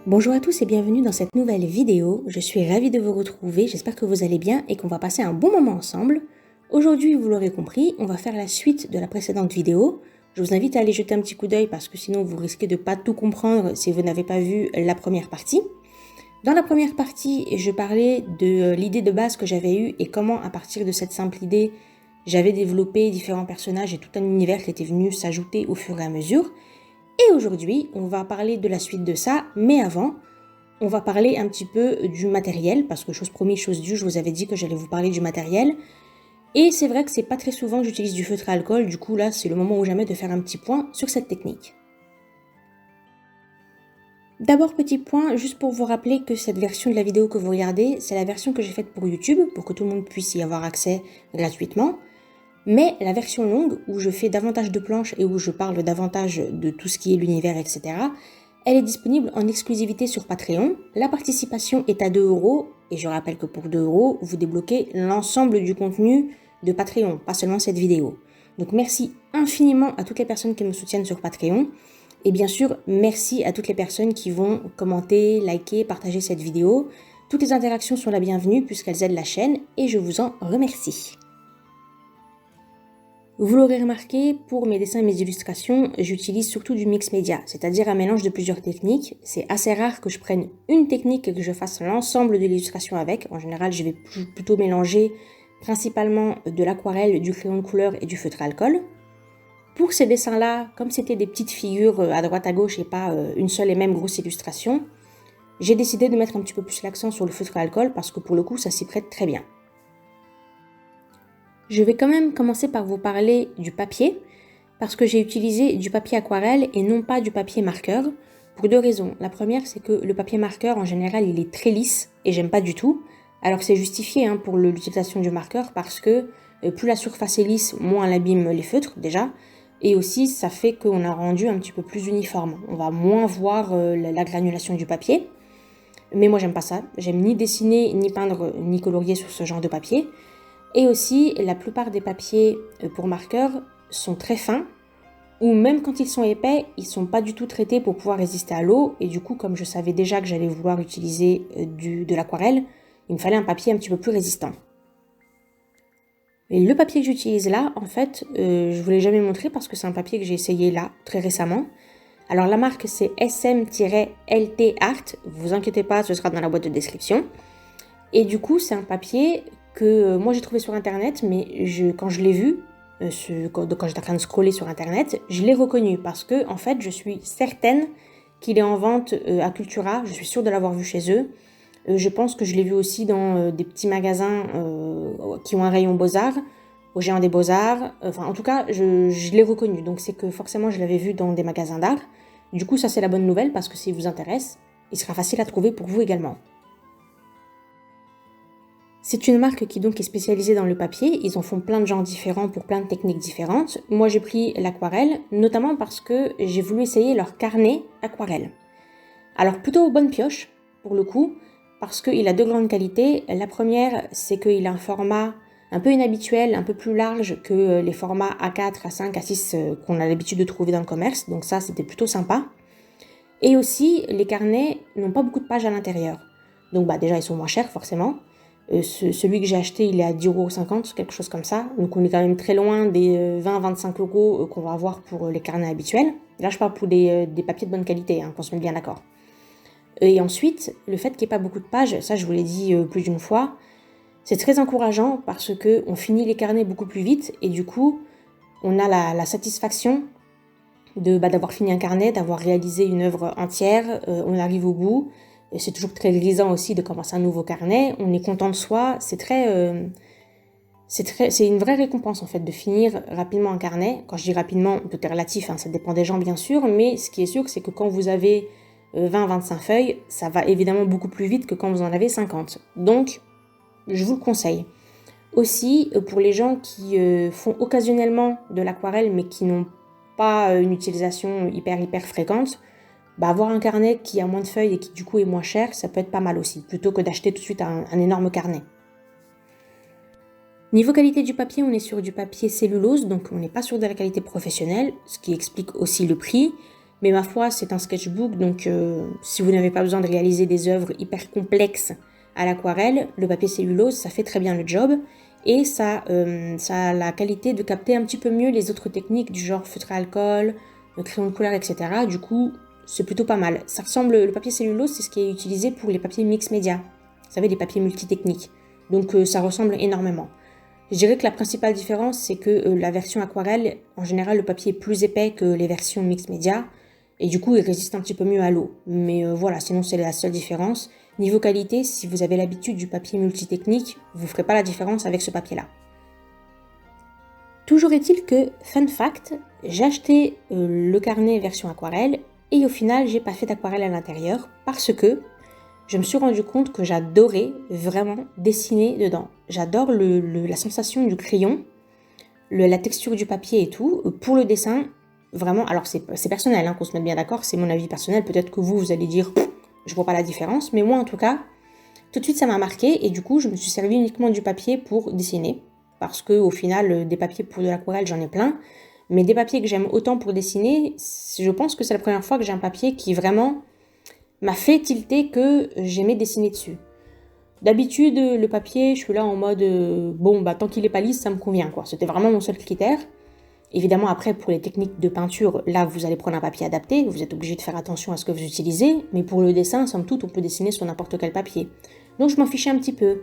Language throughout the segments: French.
Bonjour à tous et bienvenue dans cette nouvelle vidéo. Je suis ravie de vous retrouver, j'espère que vous allez bien et qu'on va passer un bon moment ensemble. Aujourd'hui, vous l'aurez compris, on va faire la suite de la précédente vidéo. Je vous invite à aller jeter un petit coup d'œil parce que sinon vous risquez de pas tout comprendre si vous n'avez pas vu la première partie. Dans la première partie, je parlais de l'idée de base que j'avais eue et comment à partir de cette simple idée, j'avais développé différents personnages et tout un univers qui était venu s'ajouter au fur et à mesure. Et aujourd'hui, on va parler de la suite de ça, mais avant, on va parler un petit peu du matériel, parce que chose promise, chose due, je vous avais dit que j'allais vous parler du matériel. Et c'est vrai que c'est pas très souvent que j'utilise du feutre à alcool, du coup là, c'est le moment ou jamais de faire un petit point sur cette technique. D'abord, petit point, juste pour vous rappeler que cette version de la vidéo que vous regardez, c'est la version que j'ai faite pour YouTube, pour que tout le monde puisse y avoir accès gratuitement. Mais la version longue, où je fais davantage de planches et où je parle davantage de tout ce qui est l'univers, etc., elle est disponible en exclusivité sur Patreon. La participation est à 2 €, et je rappelle que pour 2 €, vous débloquez l'ensemble du contenu de Patreon, pas seulement cette vidéo. Donc merci infiniment à toutes les personnes qui me soutiennent sur Patreon. Et bien sûr, merci à toutes les personnes qui vont commenter, liker, partager cette vidéo. Toutes les interactions sont la bienvenue puisqu'elles aident la chaîne et je vous en remercie. Vous l'aurez remarqué, pour mes dessins et mes illustrations, j'utilise surtout du mix média, c'est-à-dire un mélange de plusieurs techniques. C'est assez rare que je prenne une technique et que je fasse l'ensemble de l'illustration avec. En général, je vais plutôt mélanger principalement de l'aquarelle, du crayon de couleur et du feutre à alcool. Pour ces dessins-là, comme c'était des petites figures à droite à gauche et pas une seule et même grosse illustration, j'ai décidé de mettre un petit peu plus l'accent sur le feutre à alcool parce que pour le coup, ça s'y prête très bien. Je vais quand même commencer par vous parler du papier, parce que j'ai utilisé du papier aquarelle et non pas du papier marqueur, pour 2 raisons. La première, c'est que le papier marqueur, en général, il est très lisse, et j'aime pas du tout. Alors c'est justifié pour l'utilisation du marqueur, parce que plus la surface est lisse, moins elle abîme les feutres, déjà, et aussi ça fait qu'on a rendu un petit peu plus uniforme. On va moins voir la granulation du papier. Mais moi, j'aime pas ça. J'aime ni dessiner, ni peindre, ni colorier sur ce genre de papier. Et aussi, la plupart des papiers pour marqueurs sont très fins, ou même quand ils sont épais, ils ne sont pas du tout traités pour pouvoir résister à l'eau. Et du coup, comme je savais déjà que j'allais vouloir utiliser de l'aquarelle, il me fallait un papier un petit peu plus résistant. Et le papier que j'utilise là, en fait, je ne vous l'ai jamais montré parce que c'est un papier que j'ai essayé là, très récemment. Alors la marque c'est SM-LT Art, vous inquiétez pas, ce sera dans la boîte de description. Et du coup, c'est un papier que moi j'ai trouvé sur internet, mais quand je l'ai vu, quand j'étais en train de scroller sur internet, je l'ai reconnu parce que en fait je suis certaine qu'il est en vente à Cultura, je suis sûre de l'avoir vu chez eux. Je pense que je l'ai vu aussi dans des petits magasins qui ont un rayon Beaux-Arts, au Géant des Beaux-Arts, enfin en tout cas je l'ai reconnu, donc c'est que forcément je l'avais vu dans des magasins d'art. Du coup ça c'est la bonne nouvelle parce que s'il vous intéresse, il sera facile à trouver pour vous également. C'est une marque qui donc est spécialisée dans le papier, ils en font plein de genres différents pour plein de techniques différentes. Moi j'ai pris l'aquarelle, notamment parce que j'ai voulu essayer leur carnet aquarelle. Alors plutôt bonne pioche, pour le coup, parce qu'il a 2 grandes qualités. La première, c'est qu'il a un format un peu inhabituel, un peu plus large que les formats A4, A5, A6 qu'on a l'habitude de trouver dans le commerce, donc ça c'était plutôt sympa. Et aussi, les carnets n'ont pas beaucoup de pages à l'intérieur. Donc déjà ils sont moins chers forcément. Celui que j'ai acheté, il est à 10,50 €, quelque chose comme ça. Donc on est quand même très loin des 20-25 € qu'on va avoir pour les carnets habituels. Là, je parle pour des papiers de bonne qualité, qu'on se mette bien d'accord. Et ensuite, le fait qu'il n'y ait pas beaucoup de pages, ça je vous l'ai dit plus d'une fois, c'est très encourageant parce qu'on finit les carnets beaucoup plus vite et du coup, on a la satisfaction d'avoir fini un carnet, d'avoir réalisé une œuvre entière, on arrive au bout. C'est toujours très grisant aussi de commencer un nouveau carnet, on est content de soi, c'est une vraie récompense en fait de finir rapidement un carnet. Quand je dis rapidement, tout est relatif, ça dépend des gens bien sûr, mais ce qui est sûr c'est que quand vous avez 20-25 feuilles, ça va évidemment beaucoup plus vite que quand vous en avez 50. Donc, je vous le conseille. Aussi, pour les gens qui font occasionnellement de l'aquarelle mais qui n'ont pas une utilisation hyper fréquente, avoir un carnet qui a moins de feuilles et qui du coup est moins cher, ça peut être pas mal aussi, plutôt que d'acheter tout de suite un énorme carnet. Niveau qualité du papier, on est sur du papier cellulose, donc on n'est pas sur de la qualité professionnelle, ce qui explique aussi le prix. Mais ma foi, c'est un sketchbook, donc si vous n'avez pas besoin de réaliser des œuvres hyper complexes à l'aquarelle, le papier cellulose, ça fait très bien le job. Et ça a la qualité de capter un petit peu mieux les autres techniques du genre feutre à alcool, le crayon de couleur, etc. Du coup, c'est plutôt pas mal. Ça ressemble, le papier cellulose, c'est ce qui est utilisé pour les papiers mix média. Vous savez, les papiers multitechniques. Donc ça ressemble énormément. Je dirais que la principale différence, c'est que la version aquarelle, en général, le papier est plus épais que les versions mix média. Et du coup, il résiste un petit peu mieux à l'eau. Mais voilà, sinon c'est la seule différence. Niveau qualité, si vous avez l'habitude du papier multitechnique, vous ne ferez pas la différence avec ce papier-là. Toujours est-il que, fun fact, j'ai acheté le carnet version aquarelle et au final, j'ai pas fait d'aquarelle à l'intérieur parce que je me suis rendu compte que j'adorais vraiment dessiner dedans. J'adore la sensation du crayon, la texture du papier et tout. Pour le dessin, vraiment, alors c'est personnel, hein, qu'on se mette bien d'accord, c'est mon avis personnel. Peut-être que vous allez dire, je vois pas la différence, mais moi en tout cas, tout de suite ça m'a marqué et du coup je me suis servi uniquement du papier pour dessiner. Parce que au final, des papiers pour de l'aquarelle, j'en ai plein. Mais des papiers que j'aime autant pour dessiner, je pense que c'est la première fois que j'ai un papier qui vraiment m'a fait tilter que j'aimais dessiner dessus. D'habitude, le papier, je suis là en mode, bon, bah tant qu'il est pas lisse, ça me convient, quoi. C'était vraiment mon seul critère. Évidemment, après, pour les techniques de peinture, là, vous allez prendre un papier adapté, vous êtes obligé de faire attention à ce que vous utilisez, mais pour le dessin, somme toute, on peut dessiner sur n'importe quel papier. Donc, je m'en fichais un petit peu.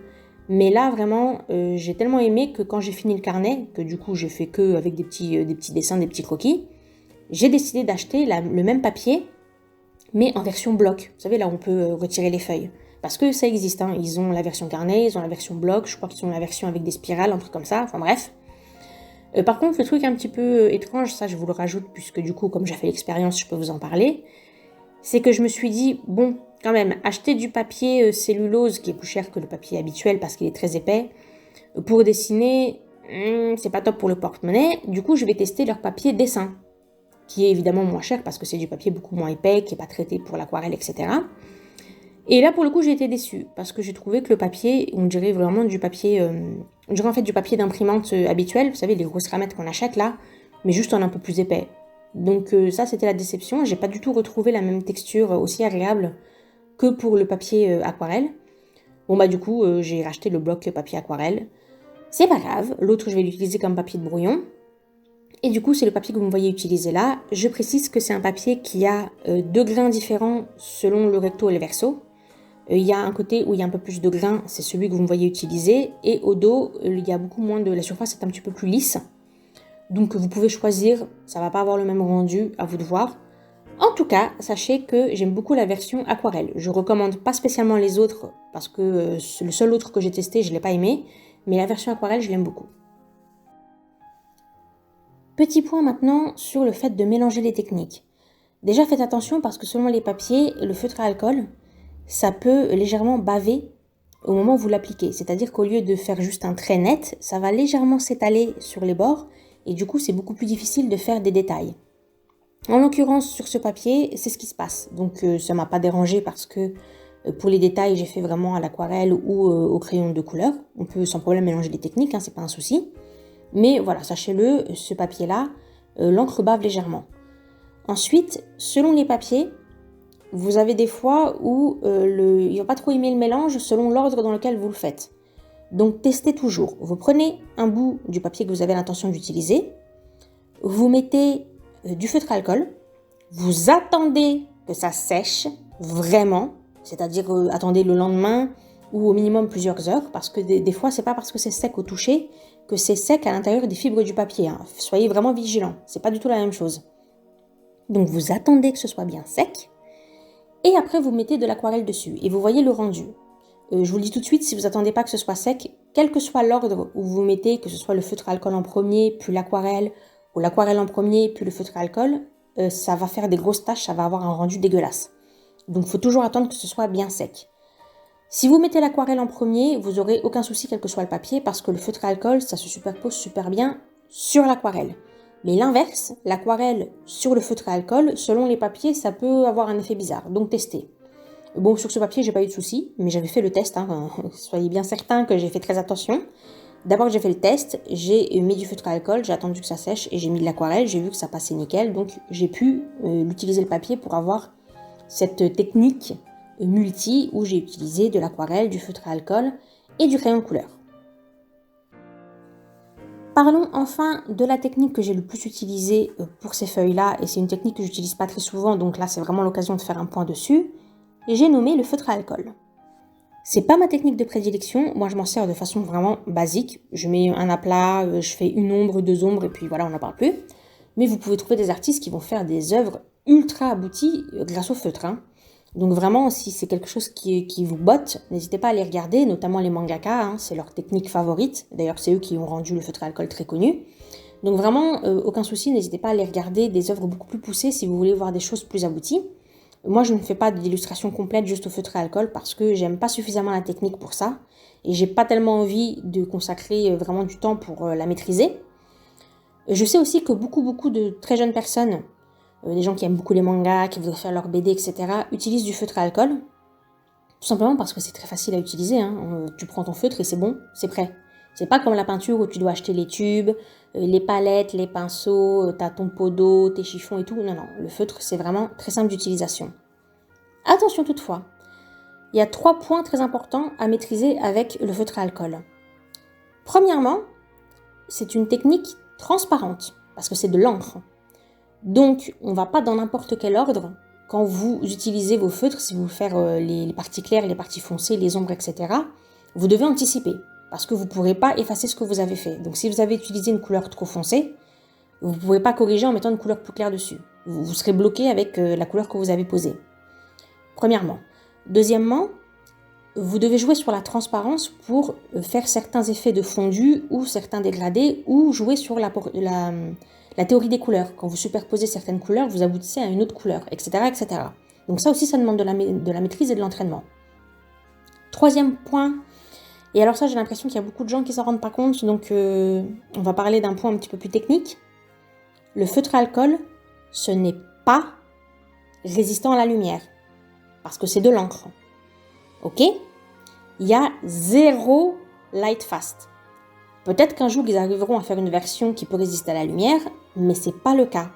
Mais là, vraiment, j'ai tellement aimé que quand j'ai fini le carnet, que du coup, j'ai fait que avec des petits dessins, des petits croquis, j'ai décidé d'acheter le même papier, mais en version bloc. Vous savez, là, on peut retirer les feuilles. Parce que ça existe, hein. Ils ont la version carnet, ils ont la version bloc, je crois qu'ils ont la version avec des spirales, un truc comme ça, enfin bref. Par contre, le truc un petit peu étrange, ça je vous le rajoute, puisque du coup, comme j'ai fait l'expérience, je peux vous en parler, c'est que je me suis dit, bon, quand même, acheter du papier cellulose, qui est plus cher que le papier habituel parce qu'il est très épais, pour dessiner, c'est pas top pour le porte-monnaie. Du coup, je vais tester leur papier dessin, qui est évidemment moins cher parce que c'est du papier beaucoup moins épais, qui n'est pas traité pour l'aquarelle, etc. Et là, pour le coup, j'ai été déçue, parce que j'ai trouvé que le papier, on dirait vraiment du papier, on dirait en fait du papier d'imprimante habituel, vous savez, les grosses ramettes qu'on achète là, mais juste en un peu plus épais. Donc ça, c'était la déception, j'ai pas du tout retrouvé la même texture aussi agréable que pour le papier aquarelle. Bon bah du coup, j'ai racheté le bloc papier aquarelle. C'est pas grave, l'autre je vais l'utiliser comme papier de brouillon. Et du coup, c'est le papier que vous me voyez utiliser là. Je précise que c'est un papier qui a deux grains différents selon le recto et le verso. Il y a un côté où il y a un peu plus de grains, c'est celui que vous me voyez utiliser. Et au dos, il y a beaucoup moins de... La surface est un petit peu plus lisse. Donc vous pouvez choisir, ça va pas avoir le même rendu, à vous de voir. En tout cas, sachez que j'aime beaucoup la version aquarelle. Je recommande pas spécialement les autres, parce que le seul autre que j'ai testé, je l'ai pas aimé. Mais la version aquarelle, je l'aime beaucoup. Petit point maintenant sur le fait de mélanger les techniques. Déjà faites attention parce que selon les papiers, le feutre à alcool, ça peut légèrement baver au moment où vous l'appliquez. C'est-à-dire qu'au lieu de faire juste un trait net, ça va légèrement s'étaler sur les bords et du coup c'est beaucoup plus difficile de faire des détails. En l'occurrence sur ce papier, c'est ce qui se passe. Donc ça m'a pas dérangé parce que pour les détails j'ai fait vraiment à l'aquarelle ou au crayon de couleur. On peut sans problème mélanger les techniques, hein, c'est pas un souci. Mais voilà, sachez-le, ce papier-là, l'encre bave légèrement. Ensuite, selon les papiers, vous avez des fois où il ne va pas trop aimer le mélange selon l'ordre dans lequel vous le faites. Donc testez toujours. Vous prenez un bout du papier que vous avez l'intention d'utiliser, vous mettez du feutre à alcool, vous attendez que ça sèche vraiment, c'est-à-dire attendez le lendemain ou au minimum plusieurs heures, parce que des fois c'est pas parce que c'est sec au toucher que c'est sec à l'intérieur des fibres du papier. Hein. Soyez vraiment vigilants, c'est pas du tout la même chose. Donc vous attendez que ce soit bien sec, et après vous mettez de l'aquarelle dessus, et vous voyez le rendu. Je vous le dis tout de suite, si vous attendez pas que ce soit sec, quel que soit l'ordre où vous mettez, que ce soit le feutre à alcool en premier, puis l'aquarelle, ou l'aquarelle en premier, puis le feutre à alcool, ça va faire des grosses taches, ça va avoir un rendu dégueulasse. Donc il faut toujours attendre que ce soit bien sec. Si vous mettez l'aquarelle en premier, vous n'aurez aucun souci quel que soit le papier, parce que le feutre à alcool, ça se superpose super bien sur l'aquarelle. Mais l'inverse, l'aquarelle sur le feutre à alcool, selon les papiers, ça peut avoir un effet bizarre, donc testez. Bon, sur ce papier, j'ai pas eu de soucis, mais j'avais fait le test, hein, soyez bien certains que j'ai fait très attention. D'abord, j'ai fait le test, j'ai mis du feutre à alcool, j'ai attendu que ça sèche et j'ai mis de l'aquarelle, j'ai vu que ça passait nickel, donc j'ai pu utiliser le papier pour avoir cette technique multi où j'ai utilisé de l'aquarelle, du feutre à alcool et du crayon de couleur. Parlons enfin de la technique que j'ai le plus utilisée pour ces feuilles-là, et c'est une technique que j'utilise pas très souvent, donc là c'est vraiment l'occasion de faire un point dessus. J'ai nommé le feutre à alcool. C'est pas ma technique de prédilection, moi je m'en sers de façon vraiment basique. Je mets un aplat, je fais une ombre, deux ombres, et puis voilà, on n'en parle plus. Mais vous pouvez trouver des artistes qui vont faire des œuvres ultra abouties grâce au feutre. Donc vraiment, si c'est quelque chose qui vous botte, n'hésitez pas à les regarder, notamment les mangaka, c'est leur technique favorite. D'ailleurs, c'est eux qui ont rendu le feutre à alcool très connu. Donc vraiment, aucun souci, n'hésitez pas à aller regarder des œuvres beaucoup plus poussées si vous voulez voir des choses plus abouties. Moi, je ne fais pas d'illustration complète juste au feutre à alcool parce que j'aime pas suffisamment la technique pour ça. Et j'ai pas tellement envie de consacrer vraiment du temps pour la maîtriser. Je sais aussi que beaucoup de très jeunes personnes, des gens qui aiment beaucoup les mangas, qui voudraient faire leur BD, etc., utilisent du feutre à alcool. Tout simplement parce que c'est très facile à utiliser. Tu prends ton feutre et c'est bon, c'est prêt. C'est pas comme la peinture où tu dois acheter les tubes, les palettes, les pinceaux, t'as ton pot d'eau, tes chiffons et tout. Non, le feutre, c'est vraiment très simple d'utilisation. Attention toutefois, il y a 3 points très importants à maîtriser avec le feutre à alcool. Premièrement, c'est une technique transparente, parce que c'est de l'encre. Donc, on ne va pas dans n'importe quel ordre. Quand vous utilisez vos feutres, si vous faire les parties claires, les parties foncées, les ombres, etc., vous devez anticiper, parce que vous ne pourrez pas effacer ce que vous avez fait. Donc, si vous avez utilisé une couleur trop foncée, vous ne pouvez pas corriger en mettant une couleur plus claire dessus. Vous serez bloqué avec la couleur que vous avez posée. Premièrement. Deuxièmement, vous devez jouer sur la transparence pour faire certains effets de fondu ou certains dégradés ou jouer sur la théorie des couleurs. Quand vous superposez certaines couleurs, vous aboutissez à une autre couleur, etc. etc. Donc ça aussi, ça demande de la maîtrise et de l'entraînement. Troisième point, et alors ça, j'ai l'impression qu'il y a beaucoup de gens qui ne s'en rendent pas compte, donc on va parler d'un point un petit peu plus technique. Le feutre à alcool, ce n'est pas résistant à la lumière, parce que c'est de l'encre. Ok ? Il y a 0 light fast. Peut-être qu'un jour, ils arriveront à faire une version qui peut résister à la lumière, mais ce n'est pas le cas.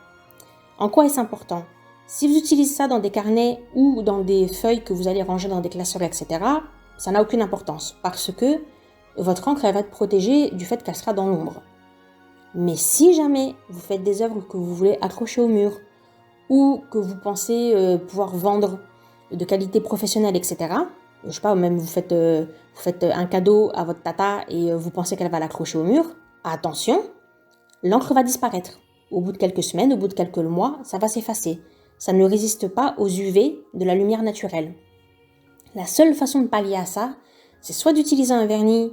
En quoi est-ce important ? Si vous utilisez ça dans des carnets ou dans des feuilles que vous allez ranger dans des classeurs, etc., ça n'a aucune importance, parce que votre encre elle va être protégée du fait qu'elle sera dans l'ombre. Mais si jamais vous faites des œuvres que vous voulez accrocher au mur, ou que vous pensez pouvoir vendre de qualité professionnelle, etc., je sais pas, même vous faites un cadeau à votre tata et vous pensez qu'elle va l'accrocher au mur, attention, l'encre va disparaître. Au bout de quelques semaines, au bout de quelques mois, ça va s'effacer. Ça ne résiste pas aux UV de la lumière naturelle. La seule façon de pallier à ça, c'est soit d'utiliser un vernis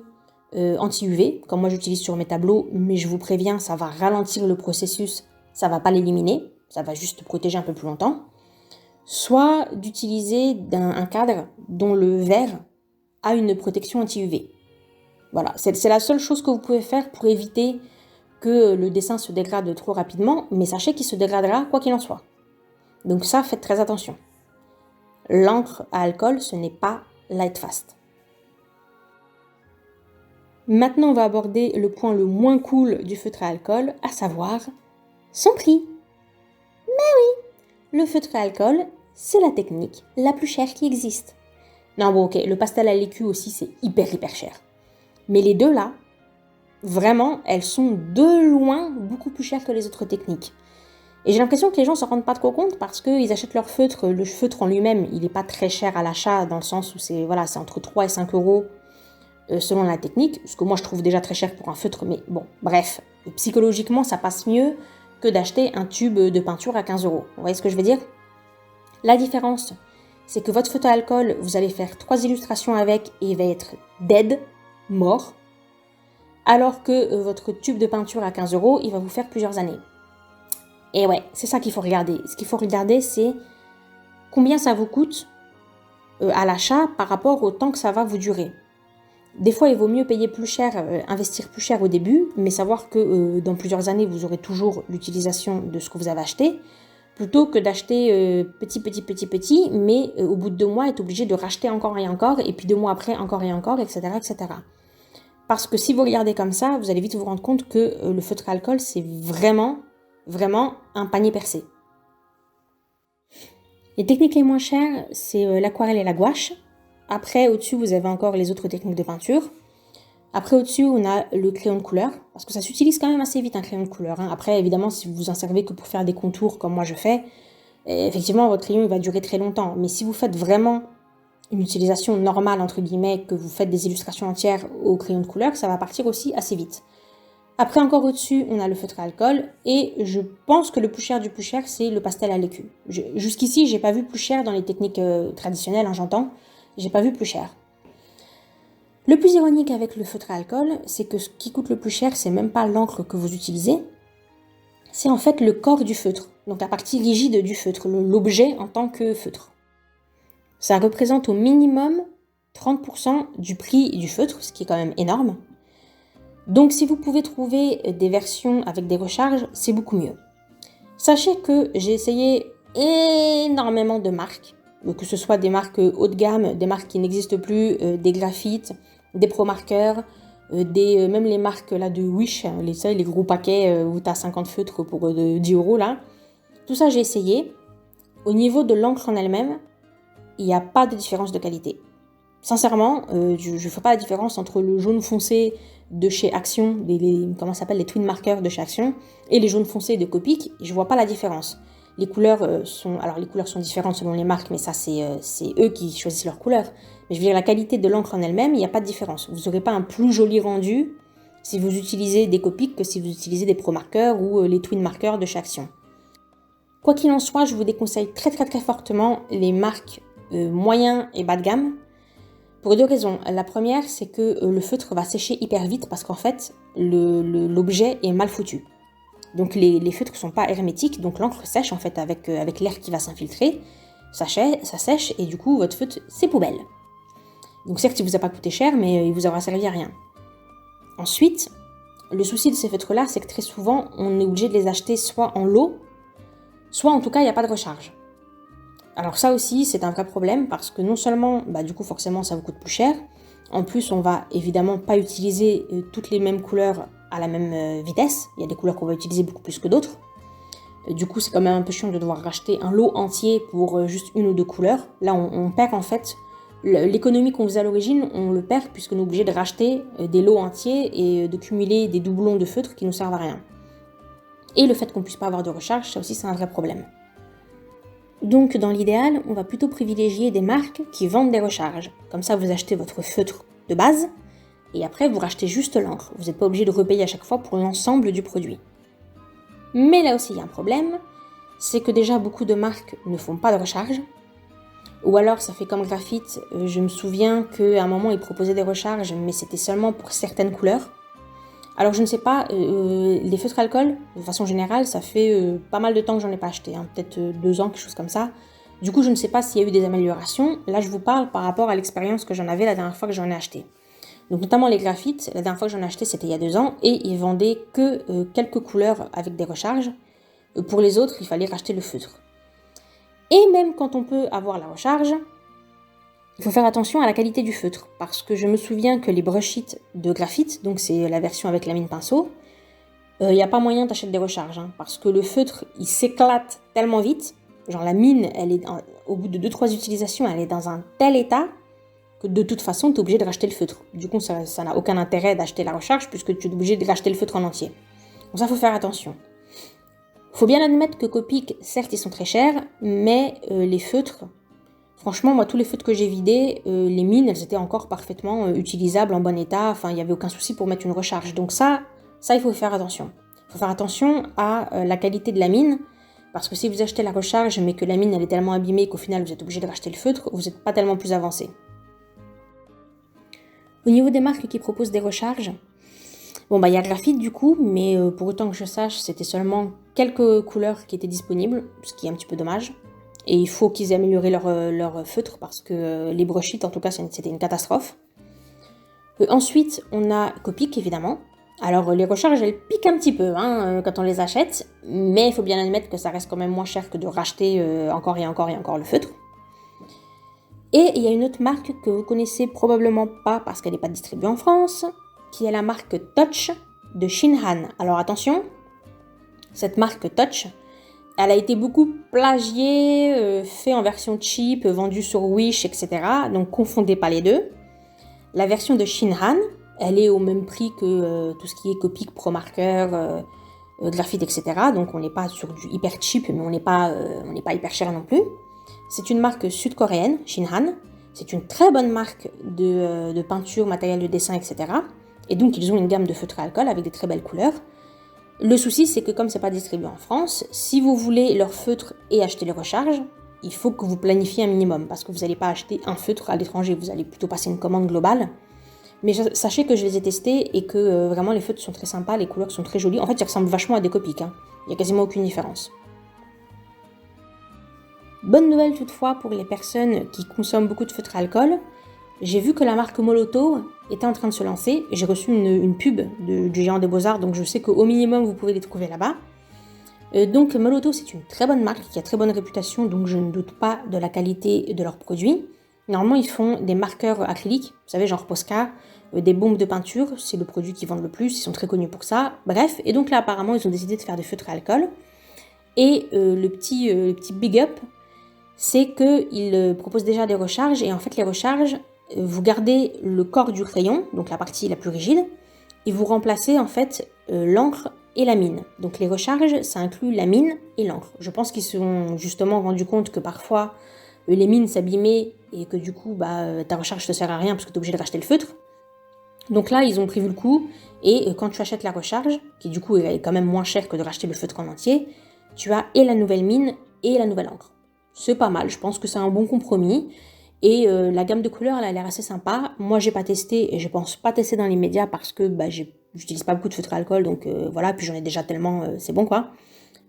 anti-UV, comme moi j'utilise sur mes tableaux, mais je vous préviens, ça va ralentir le processus, ça va pas l'éliminer, ça va juste protéger un peu plus longtemps. Soit d'utiliser un cadre dont le verre a une protection anti-UV. Voilà, c'est la seule chose que vous pouvez faire pour éviter que le dessin se dégrade trop rapidement, mais sachez qu'il se dégradera quoi qu'il en soit. Donc ça, faites très attention. L'encre à alcool, ce n'est pas light fast. Maintenant, on va aborder le point le moins cool du feutre à alcool, à savoir son prix. Mais oui, le feutre à alcool, c'est la technique la plus chère qui existe. Non bon ok, le pastel à l'écu aussi c'est hyper cher. Mais les deux là, vraiment, elles sont de loin beaucoup plus chères que les autres techniques. Et j'ai l'impression que les gens ne s'en rendent pas trop compte parce qu'ils achètent leur feutre. Le feutre en lui-même, il n'est pas très cher à l'achat dans le sens où c'est entre 3 et 5 euros selon la technique. Ce que moi je trouve déjà très cher pour un feutre, mais bon, bref. Psychologiquement, ça passe mieux que d'acheter un tube de peinture à 15 euros. Vous voyez ce que je veux dire ? La différence, c'est que votre feutre à alcool, vous allez faire 3 illustrations avec et il va être dead, mort. Alors que votre tube de peinture à 15 euros, il va vous faire plusieurs années. Et ouais, c'est ça qu'il faut regarder. Ce qu'il faut regarder, c'est combien ça vous coûte à l'achat par rapport au temps que ça va vous durer. Des fois, il vaut mieux payer plus cher, investir plus cher au début, mais savoir que dans plusieurs années, vous aurez toujours l'utilisation de ce que vous avez acheté, plutôt que d'acheter petit, mais au bout de 2 mois, être obligé de racheter encore et encore, et puis 2 mois après, encore et encore, etc., etc. Parce que si vous regardez comme ça, vous allez vite vous rendre compte que le feutre à alcool, c'est vraiment, vraiment un panier percé. Les techniques les moins chères, c'est l'aquarelle et la gouache. Après, au-dessus, vous avez encore les autres techniques de peinture. Après, au-dessus, on a le crayon de couleur, parce que ça s'utilise quand même assez vite, un crayon de couleur. Après, évidemment, si vous vous en servez que pour faire des contours, comme moi je fais, effectivement, votre crayon il va durer très longtemps. Mais si vous faites vraiment une utilisation normale, entre guillemets, que vous faites des illustrations entières au crayon de couleur, ça va partir aussi assez vite. Après, encore au-dessus, on a le feutre à alcool, et je pense que le plus cher du plus cher, c'est le pastel à l'écu. Jusqu'ici, j'ai pas vu plus cher dans les techniques traditionnelles, j'entends, j'ai pas vu plus cher. Le plus ironique avec le feutre à alcool, c'est que ce qui coûte le plus cher, c'est même pas l'encre que vous utilisez, c'est en fait le corps du feutre, donc la partie rigide du feutre, l'objet en tant que feutre. Ça représente au minimum 30% du prix du feutre, ce qui est quand même énorme. Donc si vous pouvez trouver des versions avec des recharges, c'est beaucoup mieux. Sachez que j'ai essayé énormément de marques, que ce soit des marques haut de gamme, des marques qui n'existent plus, des graphites, des pro-marqueurs, même les marques là, de Wish, les gros paquets où tu as 50 feutres pour 10 € là. Tout ça j'ai essayé. Au niveau de l'encre en elle-même, il n'y a pas de différence de qualité. Sincèrement, je ne fais pas la différence entre le jaune foncé de chez Action, comment ça s'appelle, les twin markers de chez Action, et les jaunes foncés de Copic, je vois pas la différence. Les couleurs sont différentes selon les marques, mais ça c'est eux qui choisissent leurs couleurs. Mais je veux dire, la qualité de l'encre en elle-même, il n'y a pas de différence. Vous n'aurez pas un plus joli rendu si vous utilisez des Copic que si vous utilisez des Pro Markers ou les twin markers de chez Action. Quoi qu'il en soit, je vous déconseille très très très fortement les marques moyen et bas de gamme. Pour deux raisons. La première, c'est que le feutre va sécher hyper vite parce qu'en fait, l'objet est mal foutu. Donc les feutres ne sont pas hermétiques, donc l'encre sèche en fait avec l'air qui va s'infiltrer, ça sèche et du coup votre feutre c'est poubelle. Donc certes il vous a pas coûté cher mais il vous aura servi à rien. Ensuite, le souci de ces feutres là c'est que très souvent on est obligé de les acheter soit en lot, soit en tout cas il n'y a pas de recharge. Alors ça aussi c'est un vrai problème parce que non seulement du coup forcément ça vous coûte plus cher, en plus on va évidemment pas utiliser toutes les mêmes couleurs à la même vitesse, il y a des couleurs qu'on va utiliser beaucoup plus que d'autres. Du coup c'est quand même un peu chiant de devoir racheter un lot entier pour juste une ou deux couleurs. Là on perd en fait l'économie qu'on faisait à l'origine, on le perd puisqu'on est obligé de racheter des lots entiers et de cumuler des doublons de feutres qui nous servent à rien. Et le fait qu'on puisse pas avoir de recharge, ça aussi c'est un vrai problème. Donc dans l'idéal, on va plutôt privilégier des marques qui vendent des recharges. Comme ça vous achetez votre feutre de base, et après vous rachetez juste l'encre. Vous n'êtes pas obligé de repayer à chaque fois pour l'ensemble du produit. Mais là aussi il y a un problème, c'est que déjà beaucoup de marques ne font pas de recharge. Ou alors ça fait comme Graphite, je me souviens qu'à un moment ils proposaient des recharges, mais c'était seulement pour certaines couleurs. Alors je ne sais pas, les feutres alcool, de façon générale, ça fait pas mal de temps que j'en ai pas acheté, peut-être 2 ans, quelque chose comme ça. Du coup je ne sais pas s'il y a eu des améliorations. Là je vous parle par rapport à l'expérience que j'en avais la dernière fois que j'en ai acheté. Donc notamment les graphites, la dernière fois que j'en ai acheté c'était il y a 2 ans, et ils vendaient que quelques couleurs avec des recharges. Pour les autres, il fallait racheter le feutre. Et même quand on peut avoir la recharge, il faut faire attention à la qualité du feutre, parce que je me souviens que les brushits de graphite, donc c'est la version avec la mine pinceau, il n'y a pas moyen d'acheter des recharges, parce que le feutre, il s'éclate tellement vite, genre la mine, au bout de 2-3 utilisations, elle est dans un tel état, que de toute façon, tu es obligé de racheter le feutre. Du coup, ça n'a aucun intérêt d'acheter la recharge, puisque tu es obligé de racheter le feutre en entier. Donc ça, il faut faire attention. Faut bien admettre que Copic, certes, ils sont très chers, mais les feutres, franchement, moi, tous les feutres que j'ai vidés, les mines, elles étaient encore parfaitement utilisables, en bon état. Enfin, il n'y avait aucun souci pour mettre une recharge. Donc ça, il faut faire attention. Il faut faire attention à la qualité de la mine, parce que si vous achetez la recharge, mais que la mine, elle est tellement abîmée qu'au final, vous êtes obligé de racheter le feutre, vous n'êtes pas tellement plus avancé. Au niveau des marques qui proposent des recharges, il y a Graphite du coup, mais pour autant que je sache, c'était seulement quelques couleurs qui étaient disponibles, ce qui est un petit peu dommage. Et il faut qu'ils aient amélioré leur feutre parce que les brushits, en tout cas, c'était une catastrophe. Ensuite, on a Copic, évidemment. Alors, les recharges, elles piquent un petit peu quand on les achète, mais il faut bien admettre que ça reste quand même moins cher que de racheter encore et encore et encore le feutre. Et il y a une autre marque que vous connaissez probablement pas parce qu'elle n'est pas distribuée en France, qui est la marque Touch de Shinhan. Alors attention, cette marque Touch, elle a été beaucoup plagiée, fait en version cheap, vendue sur Wish, etc. Donc confondez pas les deux. La version de Shinhan, elle est au même prix que tout ce qui est Copic, ProMarker, graphite, etc. Donc on n'est pas sur du hyper cheap, mais on n'est pas hyper cher non plus. C'est une marque sud-coréenne, Shinhan. C'est une très bonne marque de peinture, matériel de dessin, etc. Et donc ils ont une gamme de feutres à alcool avec des très belles couleurs. Le souci, c'est que comme c'est pas distribué en France, si vous voulez leur feutre et acheter les recharges, il faut que vous planifiez un minimum, parce que vous n'allez pas acheter un feutre à l'étranger, vous allez plutôt passer une commande globale. Mais sachez que je les ai testés et que vraiment les feutres sont très sympas, les couleurs sont très jolies. En fait, ils ressemblent vachement à des Copic, hein. Il n'y a quasiment aucune différence. Bonne nouvelle toutefois pour les personnes qui consomment beaucoup de feutres à alcool. J'ai vu que la marque Moloto était en train de se lancer. J'ai reçu une pub du Géant des Beaux-Arts, donc je sais qu'au minimum vous pouvez les trouver là-bas. Donc Moloto, c'est une très bonne marque qui a très bonne réputation, donc je ne doute pas de la qualité de leurs produits. Normalement, ils font des marqueurs acryliques, vous savez, genre Posca, des bombes de peinture, c'est le produit qu'ils vendent le plus, ils sont très connus pour ça. Bref, et donc là apparemment, ils ont décidé de faire des feutres à alcool. Et le petit big up, c'est qu'ils proposent déjà des recharges, et en fait les recharges, vous gardez le corps du crayon, donc la partie la plus rigide, et vous remplacez en fait l'encre et la mine. Donc les recharges, ça inclut la mine et l'encre. Je pense qu'ils se sont justement rendus compte que parfois les mines s'abîmaient et que du coup ta recharge ne te sert à rien parce que tu es obligé de racheter le feutre. Donc là, ils ont prévu le coup, et quand tu achètes la recharge, qui du coup est quand même moins cher que de racheter le feutre en entier, tu as et la nouvelle mine et la nouvelle encre. C'est pas mal, je pense que c'est un bon compromis. Et la gamme de couleurs, elle a l'air assez sympa. Moi, j'ai pas testé et je pense pas tester dans les médias parce que j'utilise pas beaucoup de feutre à alcool, donc voilà, puis j'en ai déjà tellement, c'est bon quoi.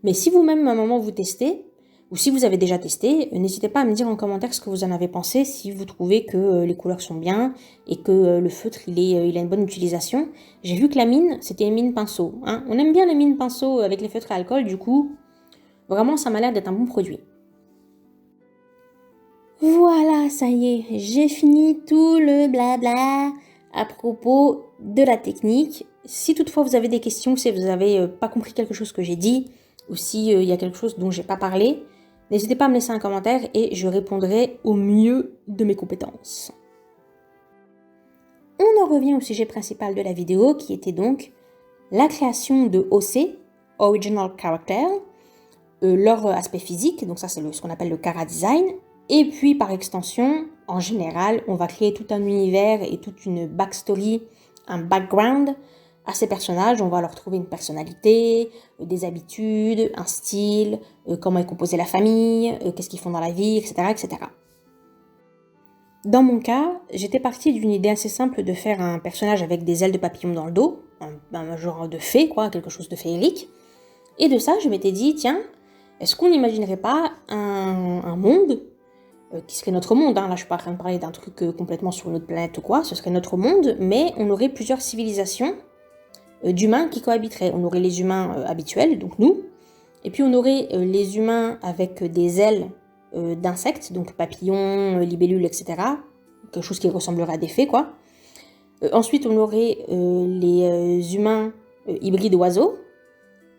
Mais si vous-même, à un moment, vous testez, ou si vous avez déjà testé, n'hésitez pas à me dire en commentaire ce que vous en avez pensé, si vous trouvez que les couleurs sont bien et que le feutre, il a une bonne utilisation. J'ai vu que la mine, c'était une mine pinceau, hein. On aime bien les mines pinceau avec les feutres à alcool, du coup, vraiment, ça m'a l'air d'être un bon produit. Voilà, ça y est, j'ai fini tout le blabla à propos de la technique. Si toutefois vous avez des questions, si vous n'avez pas compris quelque chose que j'ai dit, ou si il y a quelque chose dont j'ai pas parlé, n'hésitez pas à me laisser un commentaire et je répondrai au mieux de mes compétences. On en revient au sujet principal de la vidéo, qui était donc la création de OC, Original Character, leur aspect physique, donc ça c'est ce qu'on appelle le Chara Design. Et puis, par extension, en général, on va créer tout un univers et toute une backstory, un background à ces personnages. On va leur trouver une personnalité, des habitudes, un style, comment est composée la famille, qu'est-ce qu'ils font dans la vie, etc., etc. Dans mon cas, j'étais partie d'une idée assez simple de faire un personnage avec des ailes de papillon dans le dos, un genre de fée, quoi, quelque chose de féerique. Et de ça, je m'étais dit, tiens, est-ce qu'on n'imaginerait pas un monde qui serait notre monde, hein. Là je suis pas en train de parler d'un truc complètement sur une autre planète ou quoi, ce serait notre monde, mais on aurait plusieurs civilisations d'humains qui cohabiteraient. On aurait les humains habituels, donc nous, et puis on aurait les humains avec des ailes d'insectes, donc papillons, libellules, etc. Quelque chose qui ressemblerait à des fées, quoi. Ensuite on aurait les humains hybrides oiseaux,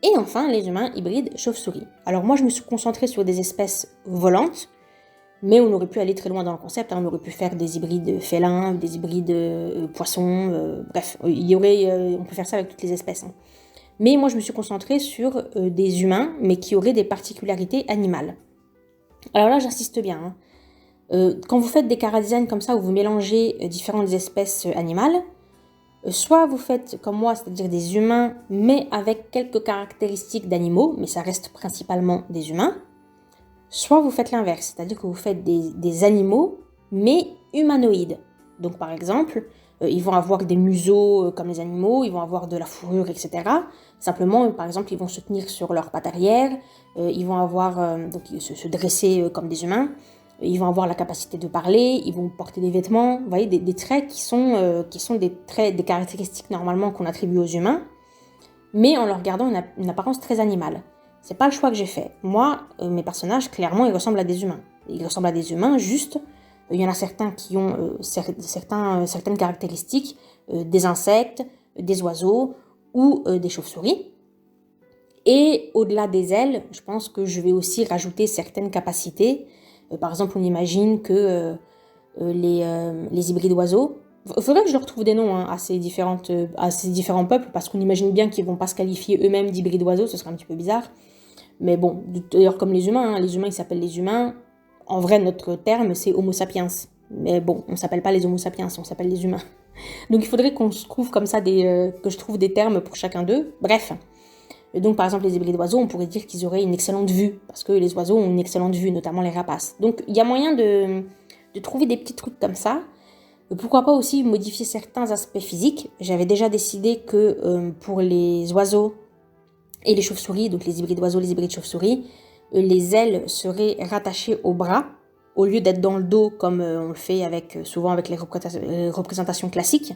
et enfin les humains hybrides chauves-souris. Alors moi je me suis concentrée sur des espèces volantes, mais on aurait pu aller très loin dans le concept, hein. On aurait pu faire des hybrides félins, des hybrides poissons, bref, on peut faire ça avec toutes les espèces, hein. Mais moi je me suis concentrée sur des humains, mais qui auraient des particularités animales. Alors là j'insiste bien, hein. Quand vous faites des Chara Design comme ça, où vous mélangez différentes espèces animales, soit vous faites comme moi, c'est-à-dire des humains, mais avec quelques caractéristiques d'animaux, mais ça reste principalement des humains, soit vous faites l'inverse, c'est-à-dire que vous faites des animaux, mais humanoïdes. Donc par exemple, ils vont avoir des museaux comme les animaux, ils vont avoir de la fourrure, etc. Simplement, par exemple, ils vont se tenir sur leurs pattes arrière, ils vont avoir, donc se dresser comme des humains, ils vont avoir la capacité de parler, ils vont porter des vêtements, vous voyez, des traits qui sont des traits, des caractéristiques normalement qu'on attribue aux humains, mais en leur gardant une apparence très animale. C'est pas le choix que j'ai fait. Moi, mes personnages, clairement, ils ressemblent à des humains. Ils ressemblent à des humains, juste, il y en a certains qui ont certaines caractéristiques des insectes, des oiseaux ou des chauves-souris. Et au-delà des ailes, je pense que je vais aussi rajouter certaines capacités. Par exemple, on imagine que les hybrides oiseaux, il faudrait que je leur trouve des noms à ces différents peuples, parce qu'on imagine bien qu'ils ne vont pas se qualifier eux-mêmes d'hybrides oiseaux, ce serait un petit peu bizarre. Mais bon, d'ailleurs comme les humains ils s'appellent les humains. En vrai, notre terme, c'est Homo sapiens. Mais bon, on ne s'appelle pas les Homo sapiens, on s'appelle les humains. Donc il faudrait qu'on se trouve comme ça, que je trouve des termes pour chacun d'eux. Bref. Et donc par exemple, les hybrides oiseaux, on pourrait dire qu'ils auraient une excellente vue, parce que les oiseaux ont une excellente vue, notamment les rapaces. Donc il y a moyen de trouver des petits trucs comme ça. Pourquoi pas aussi modifier certains aspects physiques. J'avais déjà décidé que pour les oiseaux et les chauves-souris, donc les hybrides oiseaux, les hybrides chauves-souris, les ailes seraient rattachées au bras, au lieu d'être dans le dos comme on le fait souvent avec les représentations classiques.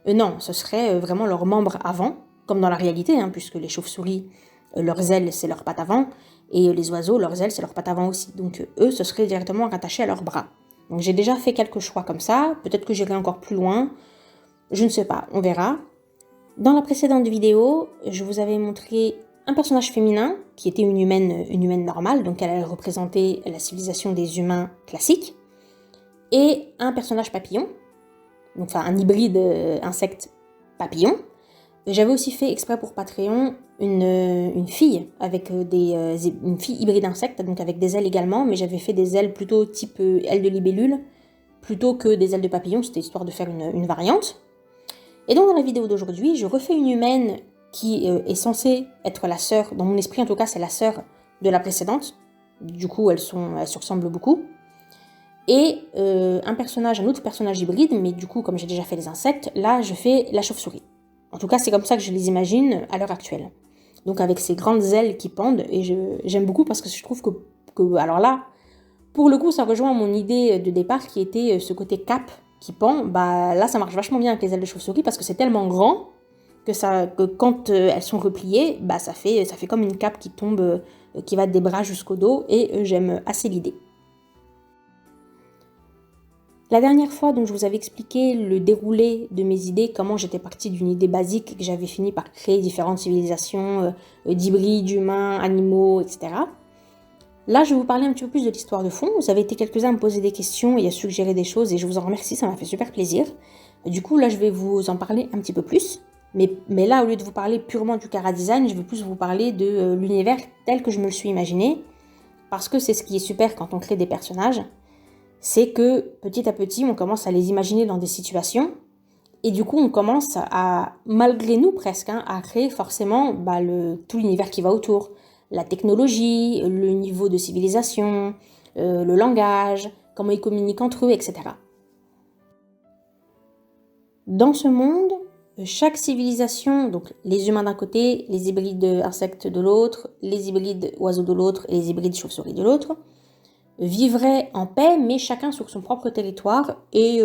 Non, ce serait vraiment leurs membres avant, comme dans la réalité, puisque les chauves-souris, leurs ailes, c'est leurs pattes avant, et les oiseaux, leurs ailes, c'est leurs pattes avant aussi. Donc eux, ce serait directement rattaché à leurs bras. Donc j'ai déjà fait quelques choix comme ça, peut-être que j'irai encore plus loin, je ne sais pas, on verra. Dans la précédente vidéo, je vous avais montré un personnage féminin qui était une humaine normale, donc elle représentait la civilisation des humains classiques, et un personnage papillon, donc enfin un hybride insecte-papillon. J'avais aussi fait exprès pour Patreon une fille avec une fille hybride insecte, donc avec des ailes également, mais j'avais fait des ailes plutôt type ailes de libellule, plutôt que des ailes de papillon, c'était histoire de faire une variante. Et donc dans la vidéo d'aujourd'hui, je refais une humaine qui est censée être la sœur, dans mon esprit en tout cas c'est la sœur de la précédente, du coup elles se ressemblent beaucoup, et un autre personnage hybride, mais du coup comme j'ai déjà fait les insectes, là je fais la chauve-souris. En tout cas c'est comme ça que je les imagine à l'heure actuelle. Donc avec ces grandes ailes qui pendent, et j'aime beaucoup parce que je trouve que alors là, pour le coup ça rejoint mon idée de départ qui était ce côté cap qui pend, bah là ça marche vachement bien avec les ailes de chauve-souris parce que c'est tellement grand que quand elles sont repliées, bah ça fait comme une cape qui tombe, qui va des bras jusqu'au dos, et j'aime assez l'idée. La dernière fois, donc, je vous avais expliqué le déroulé de mes idées, comment j'étais partie d'une idée basique et que j'avais fini par créer différentes civilisations d'hybrides, humains, animaux, etc. Là, je vais vous parler un petit peu plus de l'histoire de fond. Vous avez été quelques-uns à me poser des questions et à suggérer des choses, et je vous en remercie, ça m'a fait super plaisir. Du coup, là, je vais vous en parler un petit peu plus. Mais là, au lieu de vous parler purement du chara-design, je vais plus vous parler de l'univers tel que je me le suis imaginé. Parce que c'est ce qui est super quand on crée des personnages. C'est que petit à petit, on commence à les imaginer dans des situations. Et du coup, on commence à, malgré nous presque, à créer forcément tout l'univers qui va autour. La technologie, le niveau de civilisation, le langage, comment ils communiquent entre eux, etc. Dans ce monde, chaque civilisation, donc les humains d'un côté, les hybrides insectes de l'autre, les hybrides oiseaux de l'autre et les hybrides chauves-souris de l'autre, vivraient en paix, mais chacun sur son propre territoire et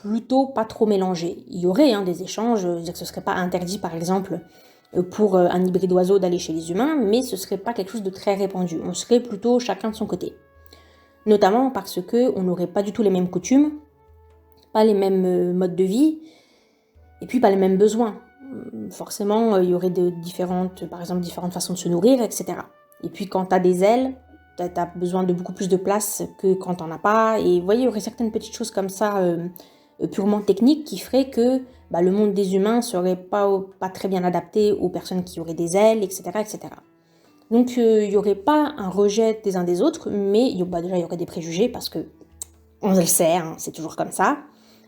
plutôt pas trop mélangés. Il y aurait des échanges, c'est-à-dire que ce ne serait pas interdit par exemple pour un hybride oiseau d'aller chez les humains, mais ce ne serait pas quelque chose de très répandu. On serait plutôt chacun de son côté. Notamment parce qu'on n'aurait pas du tout les mêmes coutumes, pas les mêmes modes de vie, et puis pas les mêmes besoins. Forcément, il y aurait différentes façons de se nourrir, etc. Et puis quand tu as des ailes, tu as besoin de beaucoup plus de place que quand tu n'en as pas. Et vous voyez, il y aurait certaines petites choses comme ça, purement techniques, qui feraient que le monde des humains serait pas très bien adapté aux personnes qui auraient des ailes, etc. etc. Donc il n'y aurait pas un rejet des uns des autres, mais déjà il y aurait des préjugés, parce que on le sait, c'est toujours comme ça.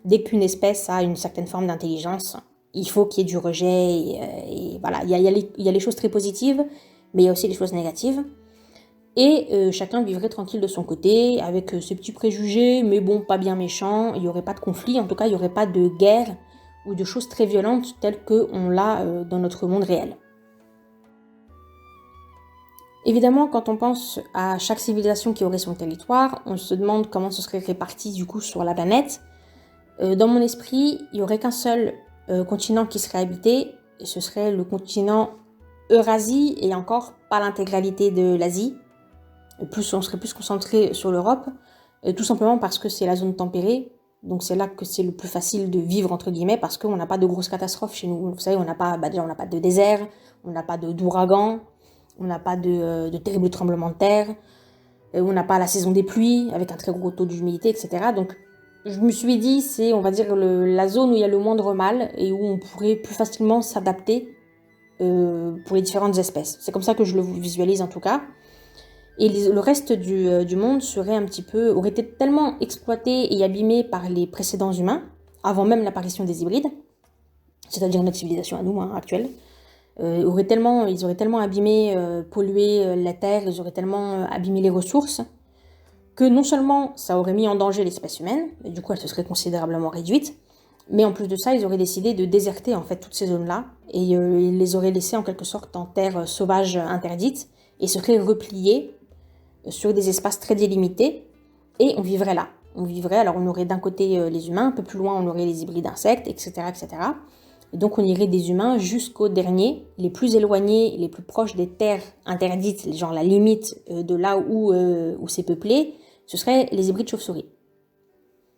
Dès qu'une espèce a une certaine forme d'intelligence, il faut qu'il y ait du rejet. Et voilà, il y a les choses très positives, mais il y a aussi les choses négatives. Et chacun vivrait tranquille de son côté, avec ses petits préjugés, mais bon, pas bien méchants. Il n'y aurait pas de conflit, en tout cas, il n'y aurait pas de guerre ou de choses très violentes telles qu'on l'a dans notre monde réel. Évidemment, quand on pense à chaque civilisation qui aurait son territoire, on se demande comment ce serait réparti du coup sur la planète. Dans mon esprit, il n'y aurait qu'un seul continent qui serait habité, et ce serait le continent Eurasie, et encore pas l'intégralité de l'Asie. On serait plus concentré sur l'Europe, tout simplement parce que c'est la zone tempérée, Donc c'est là que c'est le plus facile de vivre, entre guillemets, parce qu'on n'a pas de grosses catastrophes chez nous. Vous savez, on n'a pas, déjà, on n'a pas de désert, on n'a pas d'ouragan, on n'a pas de terribles tremblements de terre, on n'a pas la saison des pluies, avec un très gros taux d'humidité, etc. Donc je me suis dit, c'est, on va dire, la zone où il y a le moindre mal et où on pourrait plus facilement s'adapter pour les différentes espèces. C'est comme ça que je le visualise en tout cas. Et le reste du monde aurait été tellement exploité et abîmé par les précédents humains, avant même l'apparition des hybrides, c'est-à-dire notre civilisation à nous, actuelle. Ils auraient tellement abîmé, pollué la terre, ils auraient tellement abîmé les ressources, que non seulement ça aurait mis en danger l'espèce humaine, et du coup elle se serait considérablement réduite, mais en plus de ça, ils auraient décidé de déserter en fait toutes ces zones-là, et ils les auraient laissées en quelque sorte en terre sauvage interdite, et se seraient repliés sur des espaces très délimités, et on vivrait là. Alors on aurait d'un côté les humains, un peu plus loin on aurait les hybrides insectes, etc., etc. Et donc on irait des humains jusqu'aux derniers, les plus éloignés, les plus proches des terres interdites, genre la limite de là où c'est peuplé, ce seraient les hybrides chauves-souris.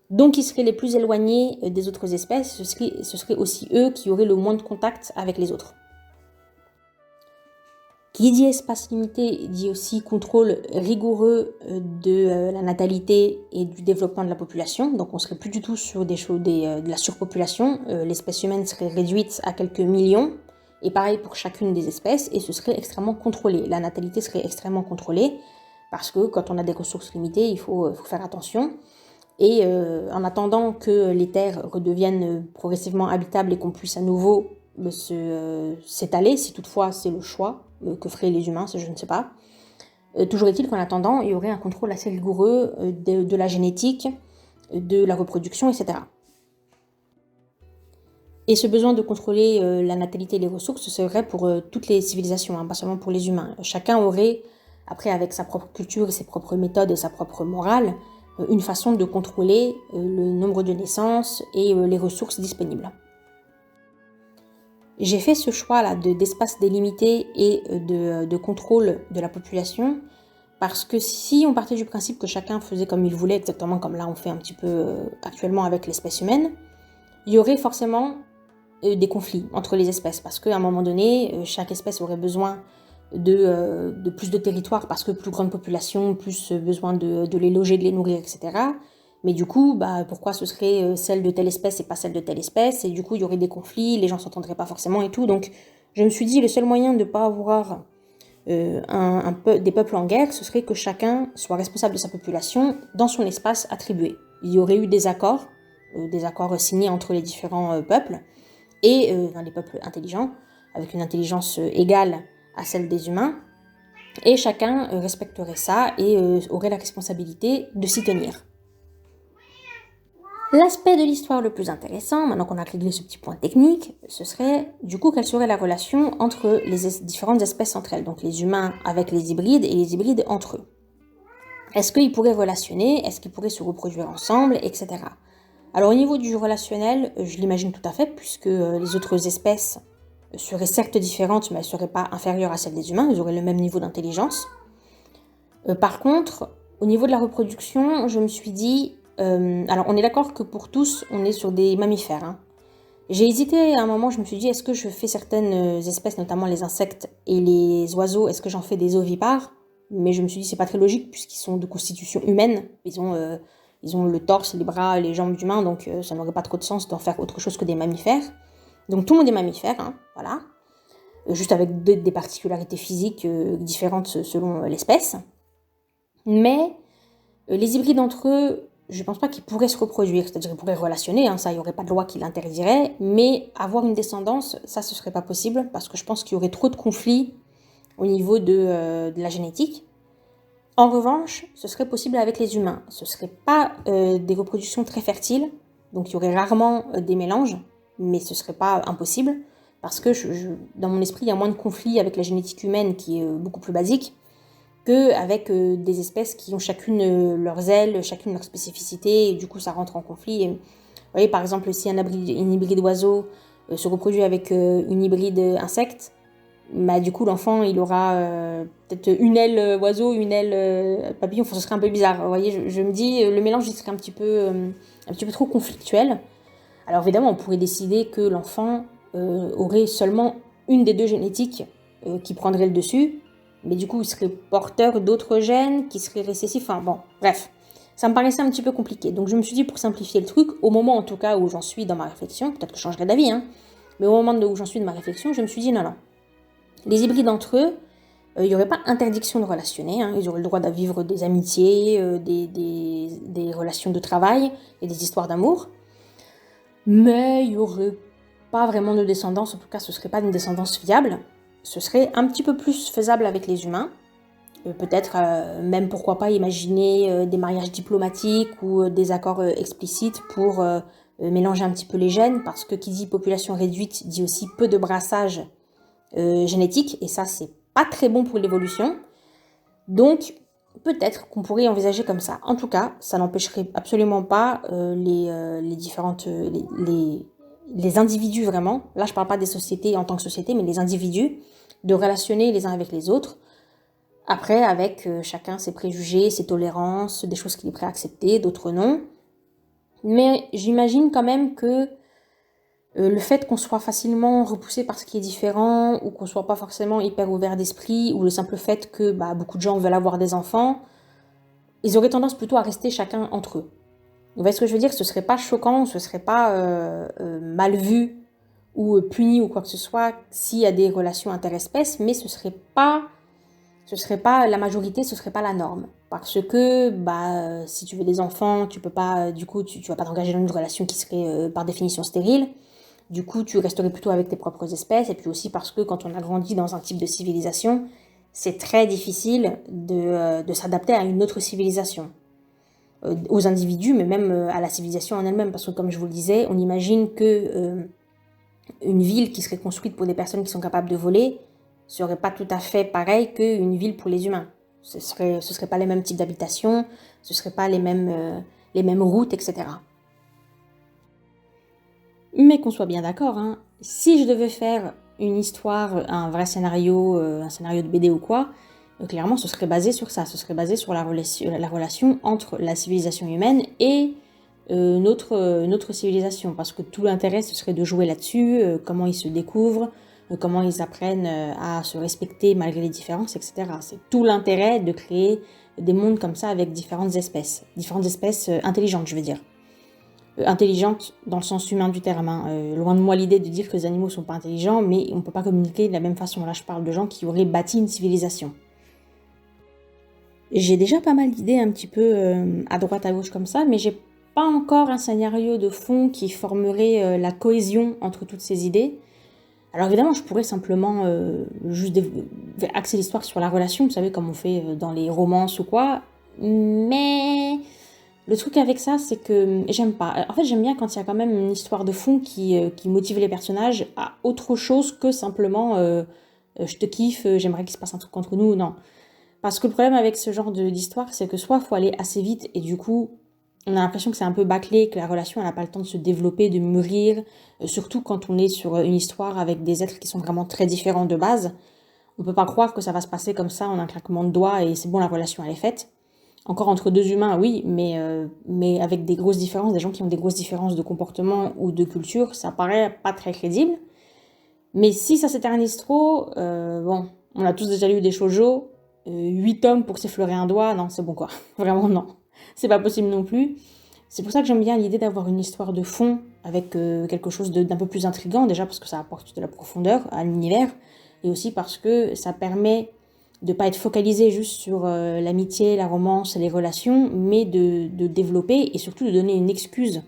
Donc ils seraient les plus éloignés des autres espèces, ce serait aussi eux qui auraient le moins de contact avec les autres. Qui dit espace limité dit aussi contrôle rigoureux de la natalité et du développement de la population. Donc on serait plus du tout sur de la surpopulation. L'espèce humaine serait réduite à quelques millions. Et pareil pour chacune des espèces. Et ce serait extrêmement contrôlé. La natalité serait extrêmement contrôlée. Parce que quand on a des ressources limitées, il faut faire attention. Et en attendant que les terres redeviennent progressivement habitables et qu'on puisse à nouveau s'étaler, si toutefois c'est le choix que feraient les humains, je ne sais pas. Toujours est-il qu'en attendant, il y aurait un contrôle assez rigoureux de la génétique, de la reproduction, etc. Et ce besoin de contrôler la natalité et les ressources, ce serait pour toutes les civilisations, pas seulement pour les humains. Chacun aurait, après avec sa propre culture, ses propres méthodes et sa propre morale, une façon de contrôler le nombre de naissances et les ressources disponibles. J'ai fait ce choix-là d'espace délimité et de contrôle de la population parce que si on partait du principe que chacun faisait comme il voulait, exactement comme là on fait un petit peu actuellement avec l'espèce humaine, il y aurait forcément des conflits entre les espèces parce qu'à un moment donné, chaque espèce aurait besoin de plus de territoire parce que plus grande population, plus besoin de les loger, de les nourrir, etc. Mais du coup, pourquoi ce serait celle de telle espèce et pas celle de telle espèce? Et du coup, il y aurait des conflits, les gens s'entendraient pas forcément et tout. Donc, je me suis dit, le seul moyen de ne pas avoir des peuples en guerre, ce serait que chacun soit responsable de sa population dans son espace attribué. Il y aurait eu des accords signés entre les différents peuples, et les peuples intelligents, avec une intelligence égale à celle des humains, et chacun respecterait ça et aurait la responsabilité de s'y tenir. L'aspect de l'histoire le plus intéressant, maintenant qu'on a réglé ce petit point technique, ce serait du coup quelle serait la relation entre les différentes espèces entre elles, donc les humains avec les hybrides et les hybrides entre eux. Est-ce qu'ils pourraient relationner, est-ce qu'ils pourraient se reproduire ensemble, etc. Alors au niveau du relationnel, je l'imagine tout à fait, puisque les autres espèces seraient certes différentes, mais elles ne seraient pas inférieures à celles des humains, elles auraient le même niveau d'intelligence. Par contre, au niveau de la reproduction, je me suis dit... alors on est d'accord que pour tous, on est sur des mammifères. J'ai hésité à un moment, je me suis dit, est-ce que je fais certaines espèces, notamment les insectes et les oiseaux, est-ce que j'en fais des ovipares? Mais je me suis dit, c'est pas très logique, puisqu'ils sont de constitution humaine. Ils ont le torse, les bras, les jambes d'humains, donc ça n'aurait pas trop de sens d'en faire autre chose que des mammifères. Donc tout le monde est mammifère, voilà. Juste avec des particularités physiques différentes selon l'espèce. Mais les hybrides entre eux, je pense pas qu'ils pourraient se reproduire, c'est-à-dire qu'ils pourraient relationner, ça, il n'y aurait pas de loi qui l'interdirait, mais avoir une descendance, ça, ce serait pas possible, parce que je pense qu'il y aurait trop de conflits au niveau de la génétique. En revanche, ce serait possible avec les humains. Ce serait pas des reproductions très fertiles, donc il y aurait rarement des mélanges, mais ce serait pas impossible, parce que dans mon esprit, il y a moins de conflits avec la génétique humaine, qui est beaucoup plus basique, qu'avec des espèces qui ont chacune leurs ailes, chacune leur spécificité, et du coup ça rentre en conflit. Et, vous voyez, par exemple, si une hybride oiseau se reproduit avec une hybride insecte, bah, du coup, l'enfant, il aura peut-être une aile oiseau, une aile papillon. Enfin, ce serait un peu bizarre. Vous voyez, je me dis, le mélange, il serait un petit peu trop conflictuel. Alors évidemment, on pourrait décider que l'enfant aurait seulement une des deux génétiques qui prendrait le dessus, mais du coup, il serait porteur d'autres gènes qui seraient récessifs. Enfin bon, bref, ça me paraissait un petit peu compliqué. Donc je me suis dit, pour simplifier le truc, au moment en tout cas où j'en suis dans ma réflexion, peut-être que je changerai d'avis, hein, mais au moment où j'en suis de ma réflexion, je me suis dit non, non. Les hybrides entre eux, il n'y aurait pas interdiction de relationner, hein, ils auraient le droit de vivre des amitiés, des relations de travail et des histoires d'amour. Mais il n'y aurait pas vraiment de descendance, en tout cas ce ne serait pas une descendance fiable. Ce serait un petit peu plus faisable avec les humains. Peut-être même pourquoi pas imaginer des mariages diplomatiques ou des accords explicites pour mélanger un petit peu les gènes, parce que qui dit population réduite dit aussi peu de brassage génétique, et ça c'est pas très bon pour l'évolution. Donc peut-être qu'on pourrait envisager comme ça. En tout cas, ça n'empêcherait absolument pas les différentes les individus vraiment. Là, je parle pas des sociétés en tant que société, mais les individus de relationner les uns avec les autres. Après, avec chacun ses préjugés, ses tolérances, des choses qu'il est prêt à accepter, d'autres non. Mais j'imagine quand même que le fait qu'on soit facilement repoussé par ce qui est différent, ou qu'on soit pas forcément hyper ouvert d'esprit, ou le simple fait que beaucoup de gens veulent avoir des enfants, ils auraient tendance plutôt à rester chacun entre eux. Vous voyez ce que je veux dire? Ce serait pas choquant, ce serait pas mal vu ou puni ou quoi que ce soit s'il y a des relations interespèces, mais ce serait pas la majorité, ce serait pas la norme. Parce que si tu veux des enfants, tu peux pas, du coup, tu vas pas t'engager dans une relation qui serait par définition stérile. Du coup, tu resterais plutôt avec tes propres espèces. Et puis aussi parce que quand on a grandi dans un type de civilisation, c'est très difficile de s'adapter à une autre civilisation. Aux individus, mais même à la civilisation en elle-même. Parce que comme je vous le disais, on imagine que une ville qui serait construite pour des personnes qui sont capables de voler serait pas tout à fait pareil qu'une ville pour les humains. Ce serait pas les mêmes types d'habitation, ce serait pas les mêmes routes, etc. Mais qu'on soit bien d'accord, hein, si je devais faire une histoire, un vrai scénario, un scénario de BD ou quoi, clairement ce serait basé sur ça, ce serait basé sur la relation entre la civilisation humaine et notre civilisation, parce que tout l'intérêt ce serait de jouer là-dessus, comment ils se découvrent, comment ils apprennent à se respecter malgré les différences, etc. C'est tout l'intérêt de créer des mondes comme ça avec différentes espèces intelligentes, je veux dire. Intelligentes dans le sens humain du terme. Hein. Loin de moi l'idée de dire que les animaux sont pas intelligents, mais on peut pas communiquer de la même façon. Là, je parle de gens qui auraient bâti une civilisation. J'ai déjà pas mal d'idées un petit peu à droite à gauche comme ça, mais j'ai pas encore un scénario de fond qui formerait la cohésion entre toutes ces idées. Alors évidemment, je pourrais simplement juste axer l'histoire sur la relation, vous savez, comme on fait dans les romances ou quoi. Mais le truc avec ça, c'est que j'aime pas. En fait, j'aime bien quand il y a quand même une histoire de fond qui motive les personnages à autre chose que simplement je te kiffe, j'aimerais qu'il se passe un truc entre nous. Non. Parce que le problème avec ce genre d'histoire, c'est que soit il faut aller assez vite et du coup, on a l'impression que c'est un peu bâclé, que la relation elle n'a pas le temps de se développer, de mûrir, surtout quand on est sur une histoire avec des êtres qui sont vraiment très différents de base. On peut pas croire que ça va se passer comme ça en un claquement de doigts et c'est bon, la relation elle est faite. Encore entre deux humains, oui, mais avec des grosses différences, des gens qui ont des grosses différences de comportement ou de culture, ça paraît pas très crédible. Mais si ça s'éternise trop, bon, on a tous déjà lu des shoujo, 8 tomes pour s'effleurer un doigt, non, c'est bon quoi. Vraiment non. C'est pas possible non plus. C'est pour ça que j'aime bien l'idée d'avoir une histoire de fond avec quelque chose d'un peu plus intriguant, déjà parce que ça apporte de la profondeur à l'univers, et aussi parce que ça permet de pas être focalisé juste sur l'amitié, la romance, les relations, mais de développer et surtout de donner une excuse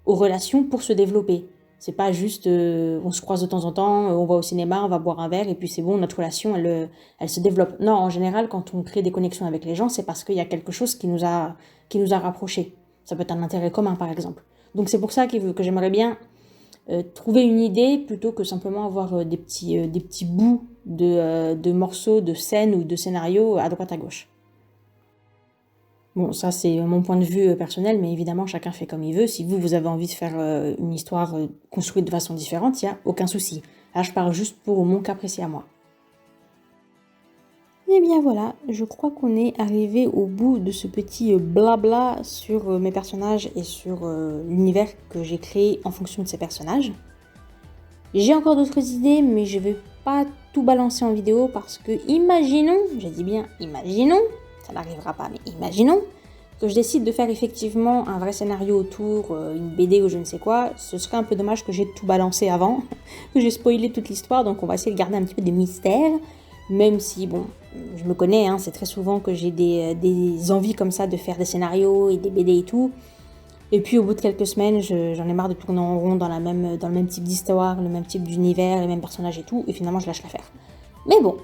aux relations pour se développer. C'est pas juste on se croise de temps en temps, on va au cinéma, on va boire un verre et puis c'est bon, notre relation elle se développe. Non, en général, quand on crée des connexions avec les gens, c'est parce qu'il y a quelque chose qui nous a rapprochés. Ça peut être un intérêt commun par exemple. Donc c'est pour ça que j'aimerais bien trouver une idée plutôt que simplement avoir des petits bouts de morceaux, de scènes ou de scénarios à droite à gauche. Bon, ça c'est mon point de vue personnel, mais évidemment chacun fait comme il veut. Si vous avez envie de faire une histoire construite de façon différente, il n'y a aucun souci. Là je parle juste pour mon cas précis à moi. Et bien voilà, je crois qu'on est arrivé au bout de ce petit blabla sur mes personnages et sur l'univers que j'ai créé en fonction de ces personnages. J'ai encore d'autres idées, mais je vais pas tout balancer en vidéo parce que imaginons, je dis bien imaginons, ça n'arrivera pas, mais imaginons que je décide de faire effectivement un vrai scénario autour, une BD ou je ne sais quoi, ce serait un peu dommage que j'ai tout balancé avant, que j'ai spoilé toute l'histoire, donc on va essayer de garder un petit peu de mystère, même si, bon, je me connais, hein, c'est très souvent que j'ai des envies comme ça de faire des scénarios et des BD et tout, et puis au bout de quelques semaines, j'en ai marre de tourner en rond dans le même type d'histoire, le même type d'univers, les mêmes personnages et tout, et finalement je lâche l'affaire. Mais bon,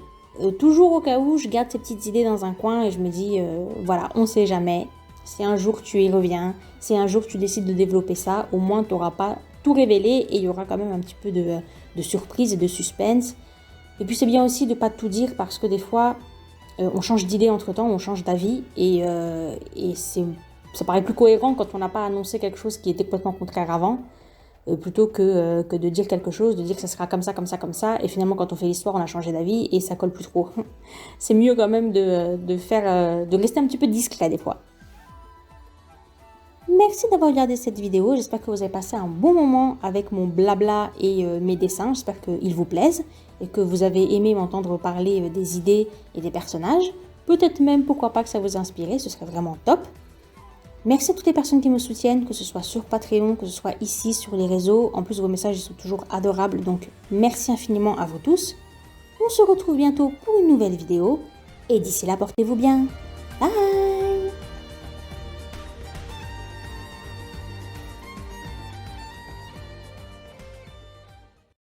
toujours au cas où, je garde ces petites idées dans un coin et je me dis, voilà, on sait jamais. Si un jour tu y reviens, si un jour tu décides de développer ça, au moins tu n'auras pas tout révélé et il y aura quand même un petit peu de surprise et de suspense. Et puis c'est bien aussi de ne pas tout dire parce que des fois, on change d'idée entre temps, on change d'avis et ça paraît plus cohérent quand on n'a pas annoncé quelque chose qui était complètement contraire avant. Plutôt que de dire quelque chose, de dire que ça sera comme ça, comme ça, comme ça, et finalement quand on fait l'histoire, on a changé d'avis et ça colle plus trop. C'est mieux quand même de rester un petit peu discret des fois. Merci d'avoir regardé cette vidéo, j'espère que vous avez passé un bon moment avec mon blabla et mes dessins, j'espère qu'ils vous plaisent et que vous avez aimé m'entendre parler des idées et des personnages. Peut-être même, pourquoi pas, que ça vous a inspiré, ce serait vraiment top. Merci à toutes les personnes qui me soutiennent, que ce soit sur Patreon, que ce soit ici, sur les réseaux. En plus, vos messages sont toujours adorables, donc merci infiniment à vous tous. On se retrouve bientôt pour une nouvelle vidéo. Et d'ici là, portez-vous bien. Bye!